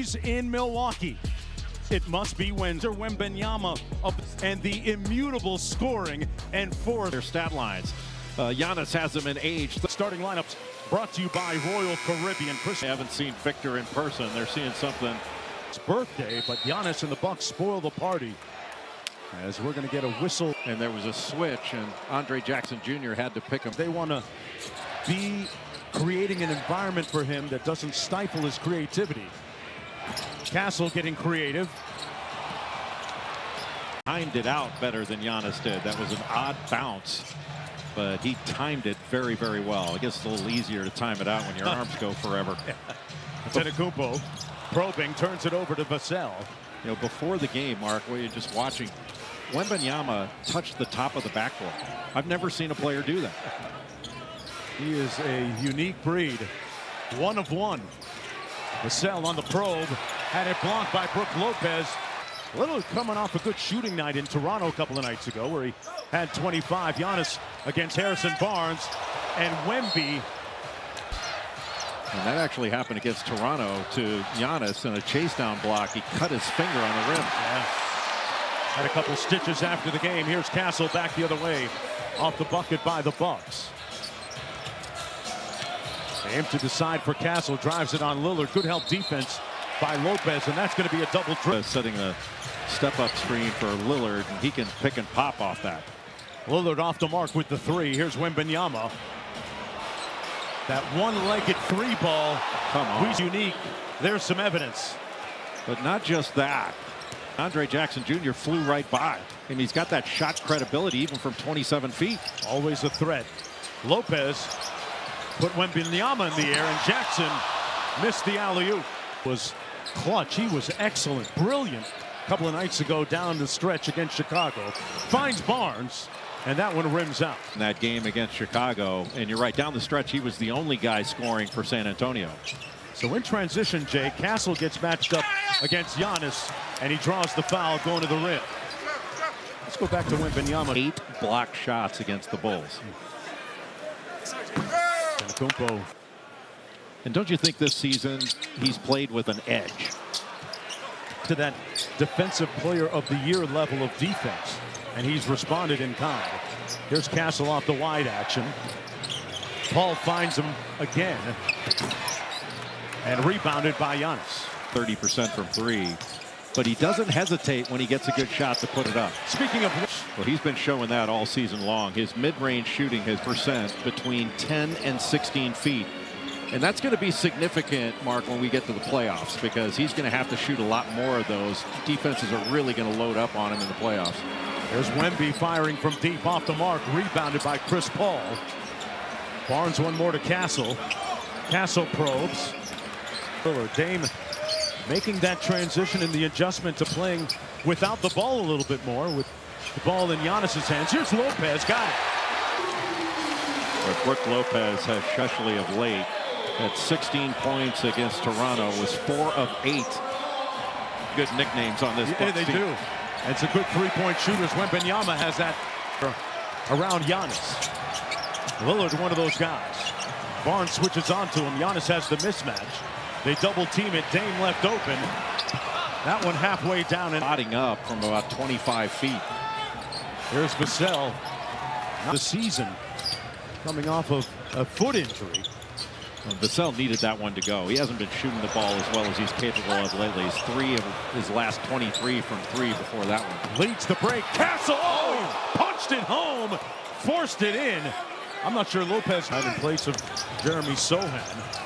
He's in Milwaukee. It must be Wembanyama and the immutable scoring and force. Their stat lines. Giannis has them in age. The starting lineups brought to you by Royal Caribbean. They haven't seen Victor in person. They're seeing something. It's birthday, but Giannis and the Bucks spoil the party. As we're going to get a whistle. And there was a switch, and Andre Jackson Jr. had to pick him. They want to be creating an environment for him that doesn't stifle his creativity. Castle getting creative. Timed it out better than Giannis did. That was an odd bounce, but he timed it very, very well. I guess it's a little easier to time it out when your arms go forever. Antetokounmpo probing, turns it over to Vassell. You know, before the game, Mark, where you're just watching, Wembanyama touched the top of the backboard. I've never seen a player do that. He is a unique breed. One of one. Vassell on the probe. Had it blocked by Brook Lopez. Lillard coming off a good shooting night in Toronto a couple of nights ago where he had 25. Giannis against Harrison Barnes and Wemby. And that actually happened against Toronto to Giannis in a chase down block. He cut his finger on the rim. Yeah. Had a couple stitches after the game. Here's Castle back the other way off the bucket by the Bucks. Aim to decide for Castle, drives it on Lillard. Good help defense by Lopez, and that's going to be a double trip. Setting a step-up screen for Lillard, and he can pick and pop off that. Lillard off the mark with the three. Here's Wembanyama. That one-legged three ball. Come on. He's unique. There's some evidence. But not just that. Andre Jackson Jr. flew right by, and he's got that shot credibility even from 27 feet. Always a threat. Lopez put Wembanyama in the air, and Jackson missed the alley-oop. Was clutch. He was excellent, brilliant a couple of nights ago down the stretch against Chicago. Finds Barnes, and that one rims out. In that game against Chicago, and you're right, down the stretch, he was the only guy scoring for San Antonio. So in transition, Jay, Castle gets matched up against Giannis, and he draws the foul going to the rim. Let's go back to Wembanyama. 8 blocked shots against the Bulls. Antetokounmpo. And don't you think this season he's played with an edge? To that defensive player of the year level of defense, and he's responded in kind. Here's Castle off the wide action. Paul finds him again, and rebounded by Giannis. 30% from 3, but he doesn't hesitate when he gets a good shot to put it up. Speaking of which, well, he's been showing that all season long. His mid-range shooting has percent between 10 and 16 feet. And that's going to be significant, Mark, when we get to the playoffs, because he's going to have to shoot a lot more of those. Defenses are really going to load up on him in the playoffs. There's Wemby firing from deep off the mark, rebounded by Chris Paul. Barnes one more to Castle. Castle probes. Dame making that transition in the adjustment to playing without the ball a little bit more, with the ball in Giannis's hands. Here's Lopez, got it. But Brook Lopez has Shushly of late. At 16 points against Toronto, was 4 of 8. Good nicknames on this. Yeah, they do. It's a good three-point shooters. Wembanyama has that around Giannis. Lillard, one of those guys. Barnes switches onto him. Giannis has the mismatch. They double team it. Dame left open. That one halfway down and spotting up from about 25 feet. Here's Vassell. The season coming off of a foot injury. Vassell needed that one to go. He hasn't been shooting the ball as well as he's capable of lately. He's 3 of his last 23 from 3 before that one. Leads the break. Castle, punched it home, forced it in. I'm not sure Lopez had in place of Jeremy Sohan.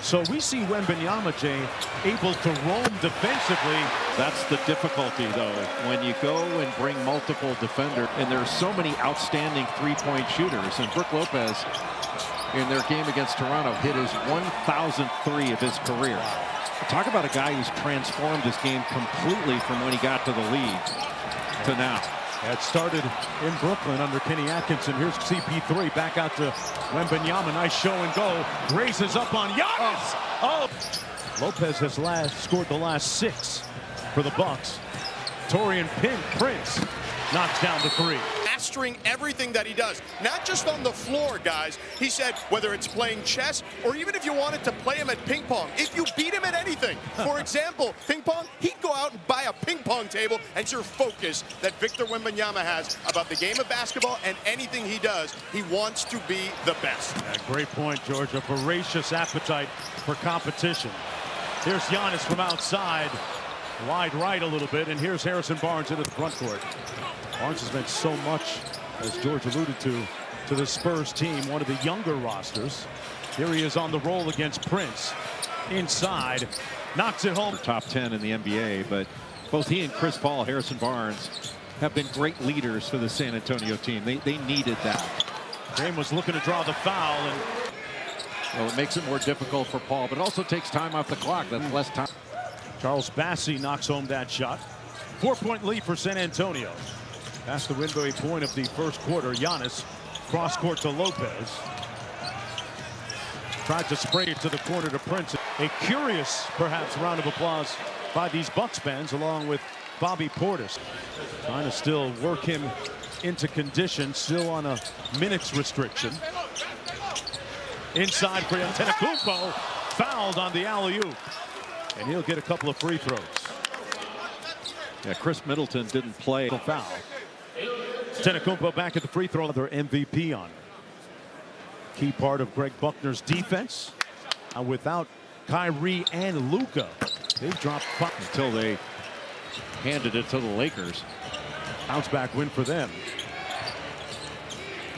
So we see Wembanyama, Jay, able to roam defensively. That's the difficulty, though, when you go and bring multiple defenders, and there's so many outstanding three-point shooters. And Brook Lopez, in their game against Toronto, hit his 1,000th three of his career. Talk about a guy who's transformed his game completely from when he got to the league to now. It started in Brooklyn under Kenny Atkinson. Here's CP3 back out to Wembanyama. Nice show and go. Races up on Giannis. Oh! Lopez has scored the last 6 for the Bucks. Torian Prince knocks down the 3. mastering everything that he does. Not just on the floor, guys. He said whether it's playing chess or even if you wanted to play him at ping pong, if you beat him at anything, for example, ping pong, he'd go out and buy a ping pong table, and your focus that Victor Wembanyama has about the game of basketball and anything he does, he wants to be the best. Yeah, great point, George. A voracious appetite for competition. Here's Giannis from outside. Wide right a little bit, and here's Harrison Barnes into the front court. Barnes has meant so much, as George alluded to the Spurs team, one of the younger rosters. Here he is on the roll against Prince. Inside, knocks it home. Top 10 in the NBA, but both he and Chris Paul, Harrison Barnes, have been great leaders for the San Antonio team. They needed that. Dame was looking to draw the foul, and well, it makes it more difficult for Paul, but it also takes time off the clock. That's less time. Charles Bassey knocks home that shot. 4-point lead for San Antonio. Past the midway point of the first quarter, Giannis cross court to Lopez. Tried to spray it to the corner to Prince. A curious, perhaps, round of applause by these Bucks fans, along with Bobby Portis. Trying to still work him into condition, still on a minutes restriction. Inside for Antetokounmpo, fouled on the alley-oop. And he'll get a couple of free throws. Yeah, Chris Middleton didn't play. Foul. Antetokounmpo back at the free throw. Another MVP on. Key part of Greg Buckner's defense. Without Kyrie and Luka, they've dropped five. Until they handed it to the Lakers. Bounce back win for them.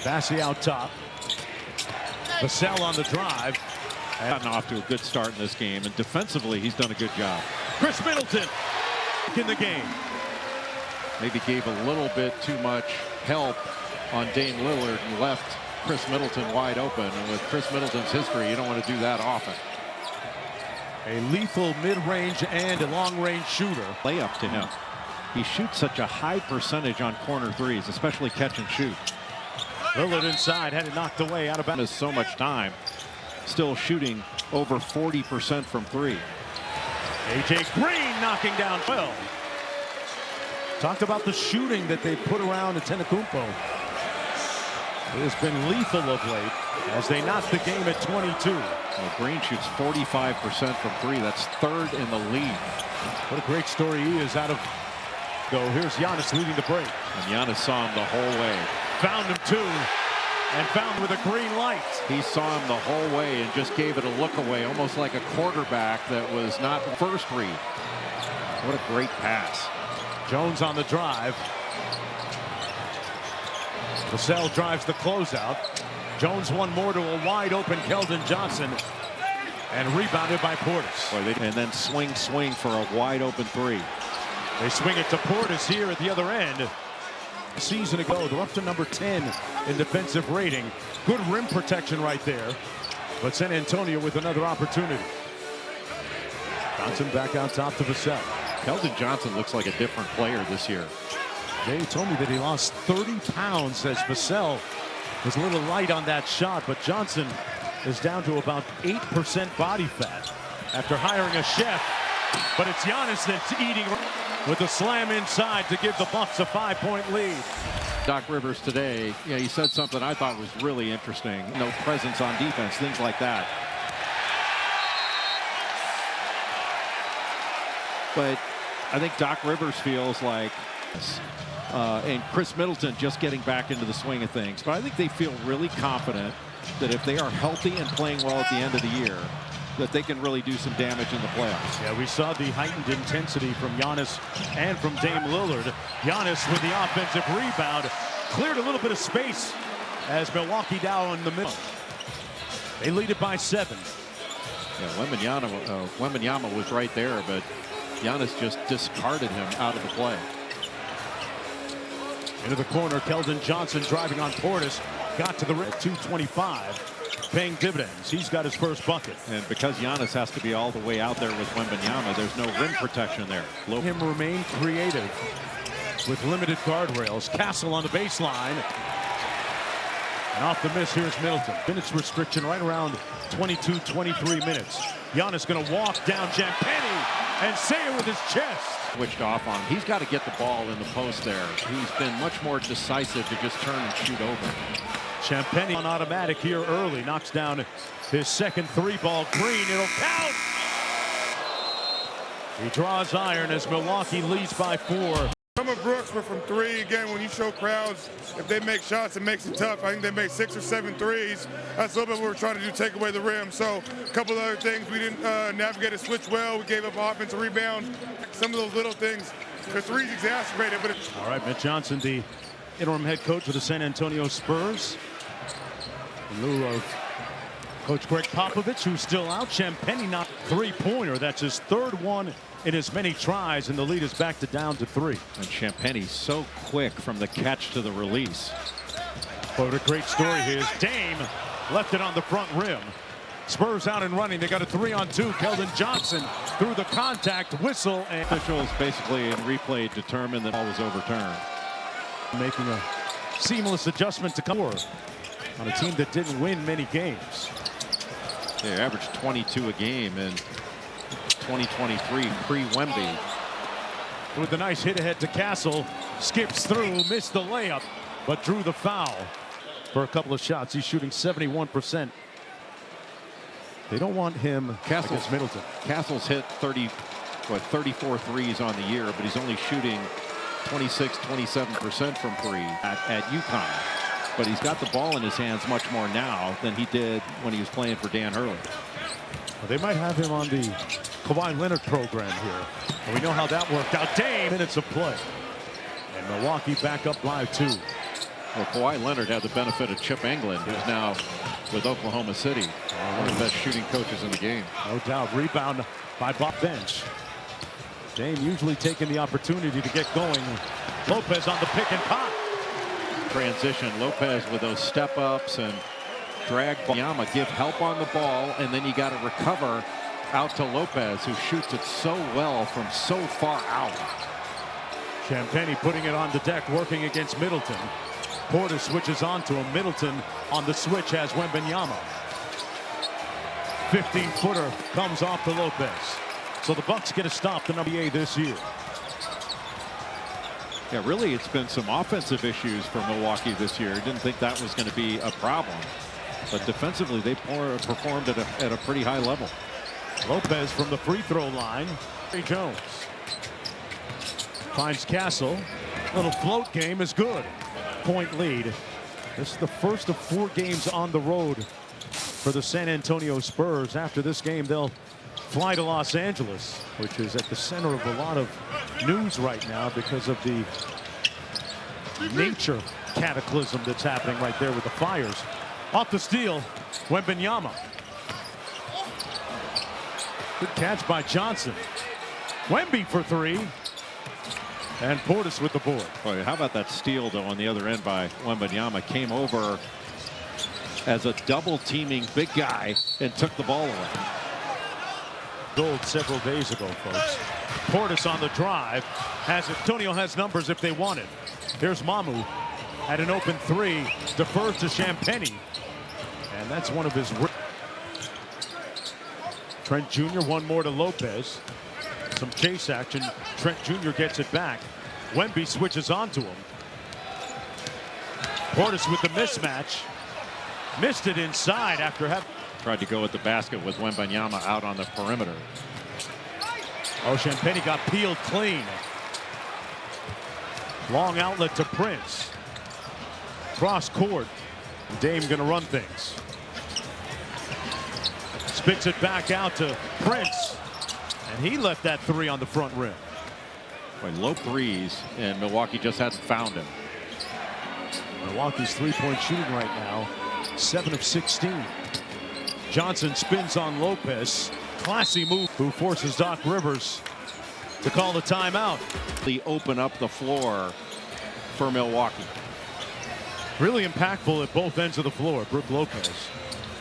Bassey out top. Vassell on the drive. Gotten off to a good start in this game, and defensively he's done a good job. Chris Middleton in the game. Maybe gave a little bit too much help on Dame Lillard and left Chris Middleton wide open. And with Chris Middleton's history, you don't want to do that often. A lethal mid-range and a long-range shooter. Layup to him. He shoots such a high percentage on corner threes, especially catch and shoot. Lillard inside, had it knocked away out of bounds. So much time. Still shooting over 40% from three. A.J. Green knocking down 12. Talked about the shooting that they put around Antetokounmpo. It has been lethal of late as they knock the game at 22. Well, Green shoots 45% from three. That's third in the league. What a great story he is out of go. Here's Giannis leading the break. And Giannis saw him the whole way. Found him too, and found with a green light. He saw him the whole way and just gave it a look away, almost like a quarterback that was not first read. What a great pass. Jones on the drive. Vassell drives the closeout. Jones one more to a wide open Keldon Johnson, and rebounded by Portis. And then swing for a wide open three. They swing it to Portis here at the other end. A season ago, they're up to number 10 in defensive rating. Good rim protection right there. But San Antonio with another opportunity. Johnson back out top to Vassell. Keldon Johnson looks like a different player this year. Jay told me that he lost 30 pounds as Vassell was a little light on that shot, but Johnson is down to about 8% body fat after hiring a chef. But it's Giannis that's eating with a slam inside to give the Bucks a 5-point lead. Doc Rivers today, he said something I thought was really interesting. No presence on defense, things like that. But I think Doc Rivers feels like and Chris Middleton just getting back into the swing of things. But I think they feel really confident that if they are healthy and playing well at the end of the year, that they can really do some damage in the playoffs. Yeah, we saw the heightened intensity from Giannis and from Dame Lillard. Giannis with the offensive rebound, cleared a little bit of space as Milwaukee down in the middle. They lead it by 7. Yeah, Wembanyama was right there, but Giannis just discarded him out of the play. Into the corner, Keldon Johnson driving on Portis. Got to the rim at 2:25, paying dividends. He's got his first bucket. And because Giannis has to be all the way out there with Wembanyama, there's no rim protection there. Him remain creative with limited guardrails. Castle on the baseline. And off the miss, here's Middleton. Minutes restriction right around 22, 23 minutes. Giannis going to walk down Champagny. and say it with his chest. Switched off on him. He's got to get the ball in the post there. He's been much more decisive to just turn and shoot over. Champagnie on automatic here early. Knocks down his second three-ball. Green, it'll count. He draws iron as Milwaukee leads by 4. Some of Brooks were from 3. Again, when you show crowds, if they make shots, it makes it tough. I think they made 6 or 7 threes. That's a little bit what we're trying to do, take away the rim. So a couple of other things, we didn't navigate a switch well. We gave up offensive rebounds. Some of those little things, the threes exacerbated. But all right, Mitch Johnson, the interim head coach of the San Antonio Spurs. In lieu of Coach Greg Popovich, who's still out. Champagnie knocked three-pointer. That's his third one in as many tries, and the lead is back to down to 3. And Champagnie so quick from the catch to the release. But a great story here. Dame left it on the front rim. Spurs out and running. They got a 3-on-2. Keldon Johnson through the contact, whistle, and Officials basically in replay determined that all was overturned. Making a seamless adjustment to score on a team that didn't win many games. They averaged 22 a game in 2023 pre-Wemby. With a nice hit ahead to Castle. Skips through, missed the layup, but drew the foul for a couple of shots. He's shooting 71%. They don't want him against Middleton. Castle's hit 34 threes on the year, but he's only shooting 27% from 3 at UConn. But he's got the ball in his hands much more now than he did when he was playing for Dan Hurley. Well, they might have him on the Kawhi Leonard program here. And we know how that worked out. Dame, minutes of play. And Milwaukee back up by 2. Well, Kawhi Leonard had the benefit of Chip Engelland, who's now with Oklahoma City, one of the best shooting coaches in the game. No doubt. Rebound by Bob Bench. Dame usually taking the opportunity to get going. Lopez on the pick and pop. Transition. Lopez with those step ups and drag. Wembanyama give help on the ball, and then you got to recover out to Lopez, who shoots it so well from so far out. Champagnie putting it on the deck, working against Middleton. Porter switches on to him. Middleton on the switch has Wembanyama. 15-footer comes off to Lopez. So the Bucks get a stop to number 8 this year. Yeah, really, it's been some offensive issues for Milwaukee this year. Didn't think that was going to be a problem. But defensively, they performed at a pretty high level. Lopez from the free throw line. Ray Jones finds Castle. Little float game is good. Point lead. This is the first of 4 games on the road for the San Antonio Spurs. After this game, they'll fly to Los Angeles, which is at the center of a lot of news right now because of the nature cataclysm that's happening right there with the fires. Off the steal, Wembanyama. Good catch by Johnson. Wemby for 3. And Portis with the board. Boy, how about that steal, though, on the other end by Wembanyama? Came over as a double-teaming big guy and took the ball away. Gold several days ago, folks. Portis on the drive. Has it. Antonio has numbers if they want it. Here's Mamu at an open 3. Defers to Champagnie. And that's one of his. Trent Jr. one more to Lopez. Some chase action. Trent Jr. gets it back. Wemby switches onto him. Portis with the mismatch. Missed it inside after having. Tried to go at the basket with Wembanyama out on the perimeter. Oh, Champagnie got peeled clean. Long outlet to Prince. Cross court. Dame gonna run things. Spits it back out to Prince. And he left that 3 on the front rim. Boy, low threes, and Milwaukee just hasn't found him. Milwaukee's three-point shooting right now, 7 of 16. Johnson spins on Lopez. Classy move, who forces Doc Rivers to call the timeout. They open up the floor for Milwaukee. Really impactful at both ends of the floor. Brook Lopez,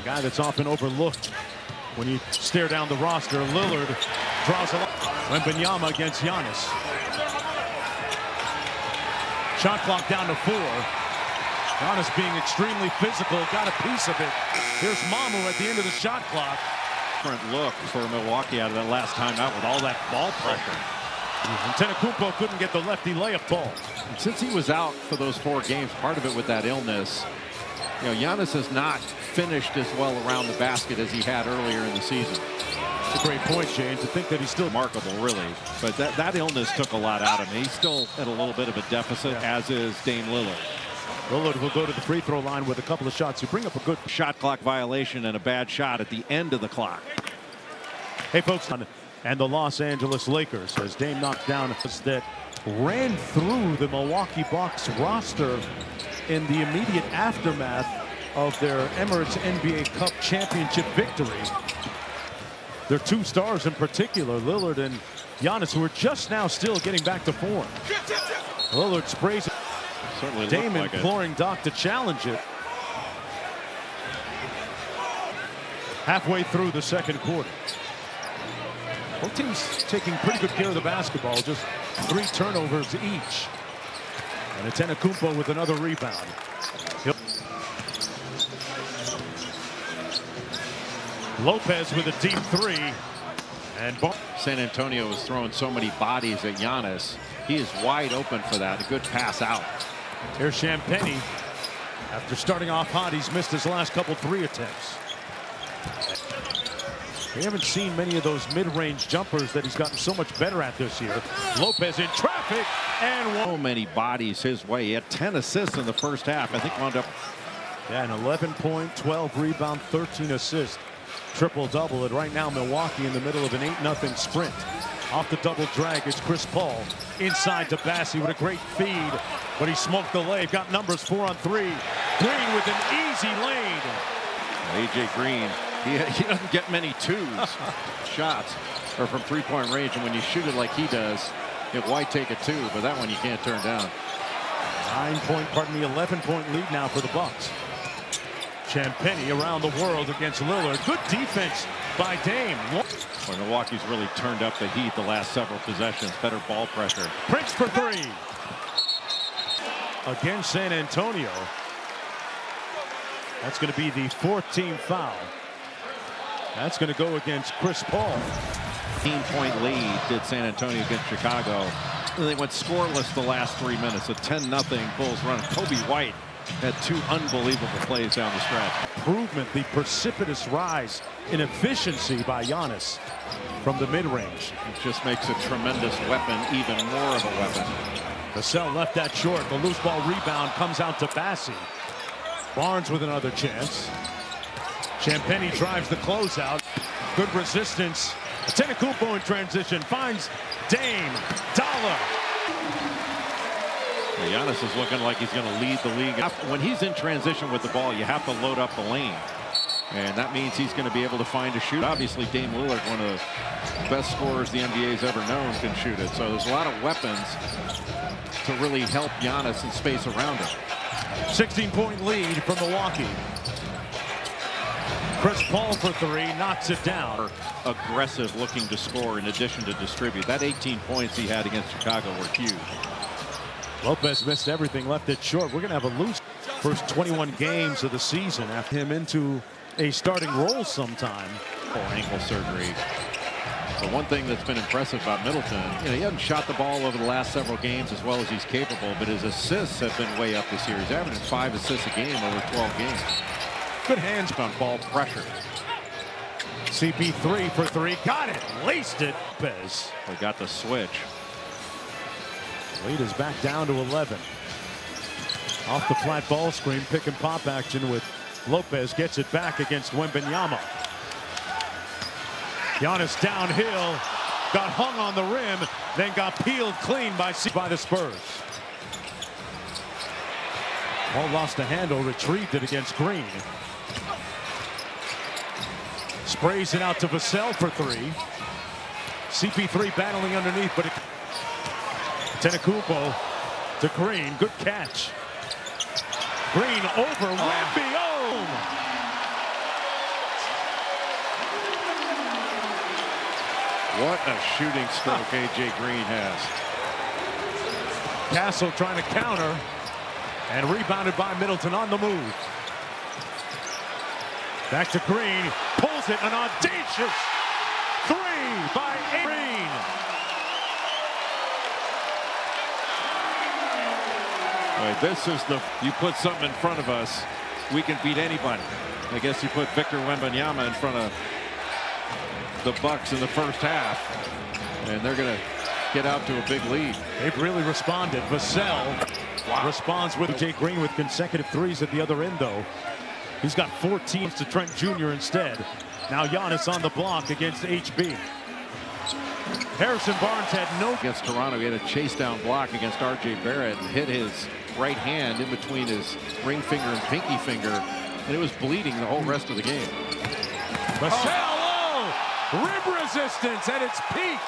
a guy that's often overlooked when you stare down the roster. Lillard draws a lot. Wembanyama against Giannis. Shot clock down to 4. Giannis being extremely physical, got a piece of it. Here's Mamu at the end of the shot clock. different look for Milwaukee out of that last time out with all that ball pressure. And Antetokounmpo couldn't get the lefty layup ball. And since he was out for those 4 games, part of it with that illness, you know, Giannis has not finished as well around the basket as he had earlier in the season. It's a great point, James, to think that he's still Remarkable, really. But that illness took a lot out of him. He's still at a little bit of a deficit, as is Dame Lillard. Lillard will go to the free throw line with a couple of shots to bring up a good Shot clock violation and a bad shot at the end of the clock. Hey, folks, and the Los Angeles Lakers as Dame knocked down that ran through the Milwaukee Bucks roster in the immediate aftermath of their Emirates NBA Cup championship victory. Their 2 stars in particular, Lillard and Giannis, who are just now still getting back to form. Lillard sprays it. Certainly Dame looked like imploring Doc to challenge it. Halfway through the second quarter. Both teams taking pretty good care of the basketball, just 3 turnovers each. And Antetokounmpo with another rebound. Lopez with a deep 3. And San Antonio is throwing so many bodies at Giannis. He is wide open for that. A good pass out. Here's Champagnie. After starting off hot, he's missed his last couple 3 attempts. We haven't seen many of those mid-range jumpers that he's gotten so much better at this year. Lopez in traffic and so many bodies his way. He had 10 assists in the first half. I think wound up. Yeah, an 11-point, 12 rebound, 13 assist. Triple-double. And right now Milwaukee in the middle of an 8-0 sprint. Off the double drag is Chris Paul. Inside to Bassi with a great feed. But he smoked the lay. Got numbers 4 on 3. Green with an easy lane. AJ Green. He doesn't get many 2s shots or from 3-point range, and when you shoot it like he does, why take a 2? But that one you can't turn down. 11-point lead now for the Bucks. Champagnie around the world against Lillard. Good defense by Dame. Well, Milwaukee's really turned up the heat the last several possessions. Better ball pressure. Prince for 3. Against San Antonio. That's going to be the 4th team foul. That's going to go against Chris Paul. 15-point lead did San Antonio against Chicago. They went scoreless the last 3 minutes. A 10-0 Bulls run. Kobe White had 2 unbelievable plays down the stretch. Improvement, the precipitous rise in efficiency by Giannis from the mid-range. It just makes a tremendous weapon even more of a weapon. Vassell left that short. The loose ball rebound comes out to Bassi. Barnes with another chance. Champagnie drives the closeout. Good resistance. Antetokounmpo in transition finds Dame. Dollar. Giannis is looking like he's going to lead the league. When he's in transition with the ball, you have to load up the lane. And that means he's going to be able to find a shoot. Obviously, Dame Lillard, one of the best scorers the NBA's ever known, can shoot it. So there's a lot of weapons to really help Giannis in space around him. 16-point lead from Milwaukee. Chris Paul for 3, knocks it down. Aggressive, looking to score in addition to distribute. That 18 points he had against Chicago were huge. Lopez missed everything, left it short. We're going to have a loose first 21 games of the season after him into a starting role sometime. Ankle surgery. The one thing that's been impressive about Middleton, he hasn't shot the ball over the last several games as well as he's capable, but his assists have been way up this year. He's averaging 5 assists a game over 12 games. Good hands on ball pressure. CP3 for 3, got it, laced it. Lopez. They got the switch. Lead is back down to 11. Off the flat ball screen, pick and pop action with Lopez, gets it back against Wembanyama. Giannis downhill, got hung on the rim, then got peeled clean by the Spurs. Paul lost the handle, retrieved it against Green. Sprays it out to Vassell for 3. CP3 battling underneath, but Antetokounmpo to Green. Good catch. Green over Wembanyama. What a shooting stroke AJ Green has. Castle trying to counter and rebounded by Middleton on the move. Back to Green. Pulls nails it. An audacious three by Green. Right, this is you put something in front of us, we can beat anybody. I guess you put Victor Wembanyama in front of the Bucks in the first half, and they're going to get out to a big lead. They've really responded. Vassell responds with Jay Green with consecutive threes at the other end, though. He's got 14 to Trent Jr. instead. Now Giannis on the block against HB. Harrison Barnes had no against Toronto. He had a chase down block against RJ Barrett and hit his right hand in between his ring finger and pinky finger, and it was bleeding the whole rest of the game. Vassell, rim resistance at its peak.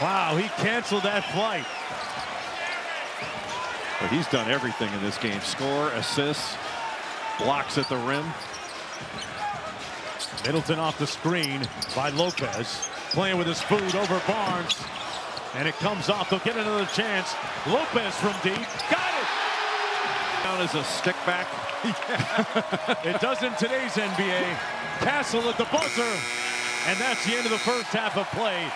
Wow, he canceled that flight. But he's done everything in this game. Score, assists, blocks at the rim. Middleton off the screen by Lopez. Playing with his food over Barnes. And it comes off. They'll get another chance. Lopez from deep. Got it! Down as a stick back. It does in today's NBA. Castle at the buzzer. And that's the end of the first half of play.